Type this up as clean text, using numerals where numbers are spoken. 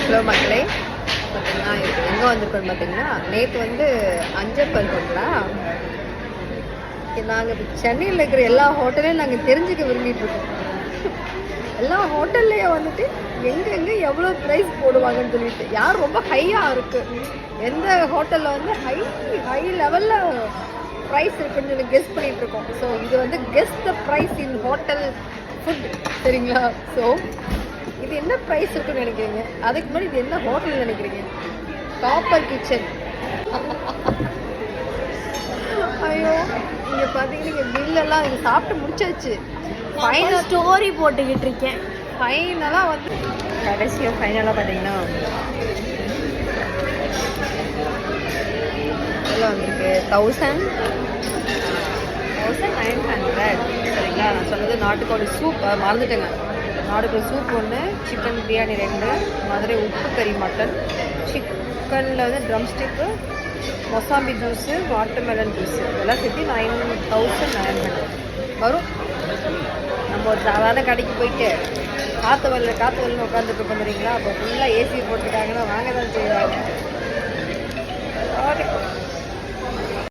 Hello மக்களே, பார்த்தீங்கன்னா எங்கே வந்திருக்கோன்னு பார்த்தீங்கன்னா, நேற்று வந்து அஞ்சப்பல் இருக்குங்களா, நாங்கள் சென்னையில் இருக்கிற எல்லா ஹோட்டலையும் நாங்கள் தெரிஞ்சுக்க விரும்பிட்டு இருக்கோம். எல்லா ஹோட்டல்லையே வந்துட்டு எங்கெங்கே எவ்வளோ ப்ரைஸ் போடுவாங்கன்னு சொல்லிட்டு, யார் ரொம்ப ஹையாக இருக்குது, எந்த ஹோட்டலில் வந்து ஹை லெவலில் ப்ரைஸ் இருக்குன்னு சொல்லி கெஸ் பண்ணிகிட்டு இருக்கோம். ஸோ இது வந்து guess the price in hotel food, சரிங்களா? ஸோ இது என்ன ப்ரைஸ் இருக்குன்னு நினைக்கிறீங்க? அதுக்கு முன்னாடி இது என்ன ஹோட்டல் நினைக்கிறீங்க? Copper kitchen. ஐயோ, இங்கே பார்த்தீங்கன்னா இங்கே பில்லெல்லாம் இது சாப்பிட்டு முடிச்சாச்சு. ஃபைனல் ஸ்டோரி போட்டுக்கிட்டு இருக்கேன். ஃபைனலாக வந்து கடைசியாக ஃபைனலாக பார்த்தீங்கன்னா இதில் வந்திருக்கு 1900. சரிங்களா? நான் சொன்னது நாட்டுக்கோழி சூப் மறந்துட்டேங்க. நாட்டுக்கோழி சூப் ஒன்று, சிக்கன் பிரியாணி 2, மதுரை உப்பு கறி மட்டன், சிக்கனில் வந்து drum stick, mosambi juice, watermelon juice, இதெல்லாம் சேர்த்து 9900 வரும். நம்ம ஒரு சாதாரண கடைக்கு போயிட்டு காற்று வரல உட்காந்துட்டு இருக்கோம் தெரியுங்களா? அப்போ ஃபுல்லாக ஏசி போட்டுருக்காங்கன்னா வாங்க தான் செய்வாங்க.